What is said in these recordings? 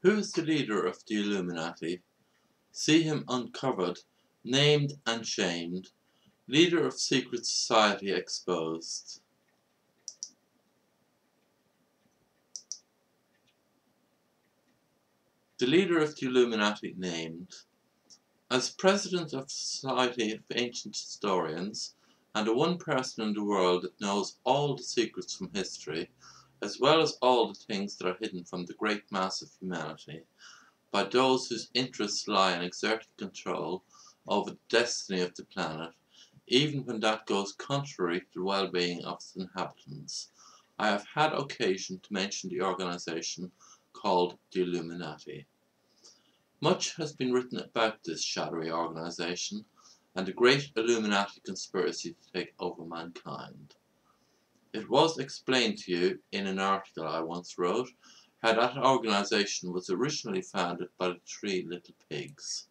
Who is the leader of the Illuminati? See him uncovered, named and shamed, leader of secret society exposed. The leader of the Illuminati named. As president of the Society of Ancient Historians, and the one person in the world that knows all the secrets from history, as well as all the things that are hidden from the great mass of humanity, by those whose interests lie in exerting control over the destiny of the planet, even when that goes contrary to the well-being of its inhabitants, I have had occasion to mention the organization called the Illuminati. Much has been written about this shadowy organization and the great Illuminati conspiracy to take over mankind. It was explained to you in an article I once wrote how that organization was originally founded by the three little pigs,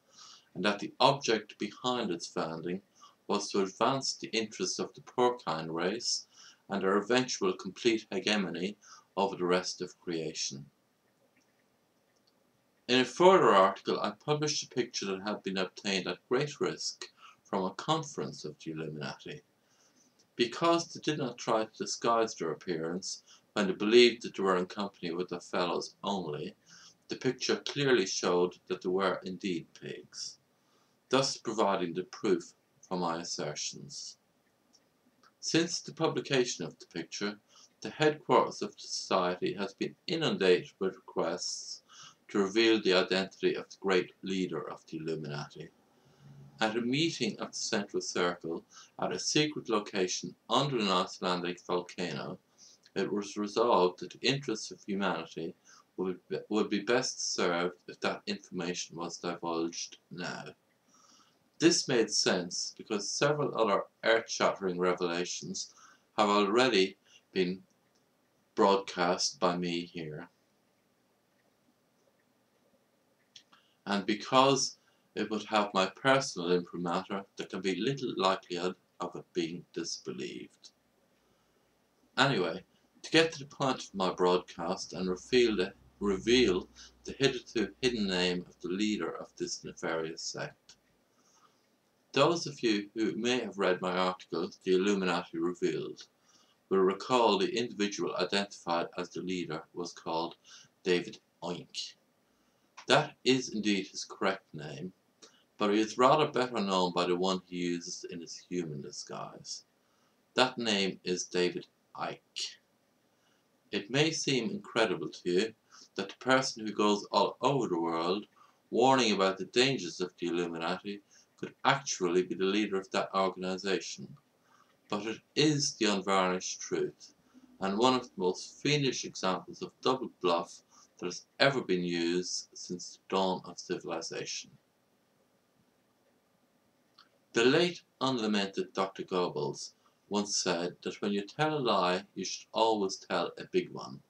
and that the object behind its founding was to advance the interests of the porcine race and their eventual complete hegemony over the rest of creation. In a further article, I published a picture that had been obtained at great risk from a conference of the Illuminati. Because they did not try to disguise their appearance when they believed that they were in company with their fellows only, the picture clearly showed that they were indeed pigs, thus providing the proof for my assertions. Since the publication of the picture, the headquarters of the Society has been inundated with requests to reveal the identity of the great leader of the Illuminati. At a meeting of the Central Circle at a secret location under an Icelandic volcano, it was resolved that the interests of humanity would be best served if that information was divulged now. This made sense because several other earth-shattering revelations have already been broadcast by me here. And because it would have my personal imprimatur, there can be little likelihood of it being disbelieved. Anyway, to get to the point of my broadcast and reveal the hitherto hidden name of the leader of this nefarious sect. Those of you who may have read my article, The Illuminati Revealed, will recall the individual identified as the leader was called David Oink. That is indeed his correct name, but he is rather better known by the one he uses in his human disguise. That name is David Icke. It may seem incredible to you that the person who goes all over the world warning about the dangers of the Illuminati could actually be the leader of that organization, but it is the unvarnished truth, and one of the most fiendish examples of double bluff that has ever been used since the dawn of civilization. The late unlamented Dr. Goebbels once said that when you tell a lie, you should always tell a big one,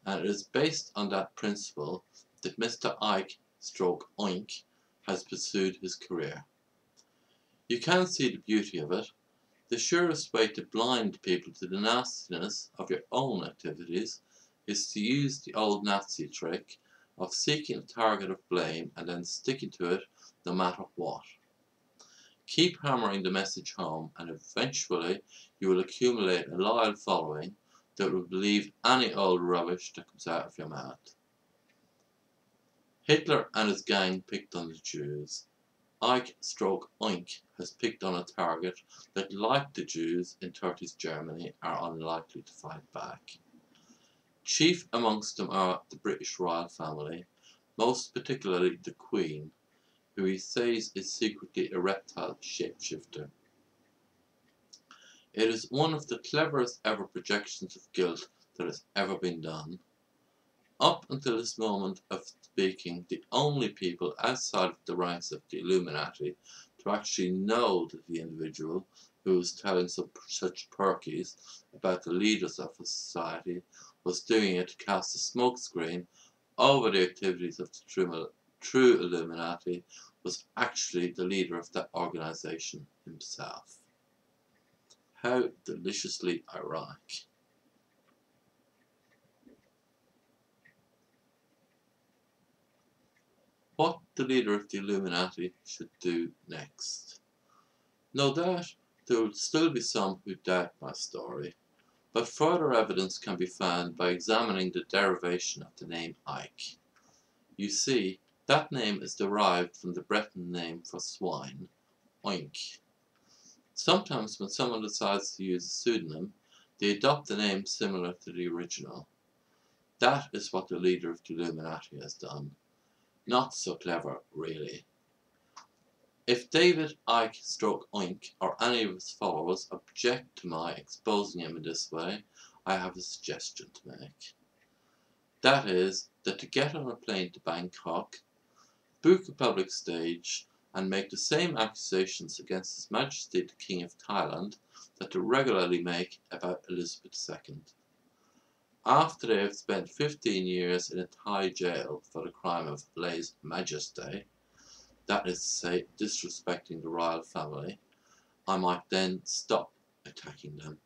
and it is based on that principle that Mr. Ike/Oink has pursued his career. You can see the beauty of it. The surest way to blind people to the nastiness of your own activities is to use the old Nazi trick of seeking a target of blame and then sticking to it no matter what. Keep hammering the message home, and eventually you will accumulate a loyal following that will believe any old rubbish that comes out of your mouth. Hitler and his gang picked on the Jews. Ike/Oink has picked on a target that, like the Jews in 30s Germany, are unlikely to fight back. Chief amongst them are the British royal family, most particularly the Queen, who he says is secretly a reptile shapeshifter. It is one of the cleverest ever projections of guilt that has ever been done. Up until this moment of speaking, the only people outside of the ranks of the Illuminati to actually know that the individual who was telling such perkies about the leaders of a society was doing it to cast a smokescreen over the activities of the true Illuminati was actually the leader of that organization himself. How deliciously ironic. what the leader of the Illuminati should do next. No doubt there will still be some who doubt my story, but further evidence can be found by examining the derivation of the name Ike. You see, that name is derived from the Breton name for swine, oink. Sometimes when someone decides to use a pseudonym, they adopt a name similar to the original. That is what the leader of the Illuminati has done. Not so clever, really. If David Ike stroke Oink or any of his followers object to my exposing him in this way, I have a suggestion to make. That is, that to get on a plane to Bangkok, book a public stage, and make the same accusations against His Majesty the King of Thailand that they regularly make about Elizabeth II. After they have spent 15 years in a Thai jail for the crime of lèse majesté, that is to say, disrespecting the royal family, I might then stop attacking them.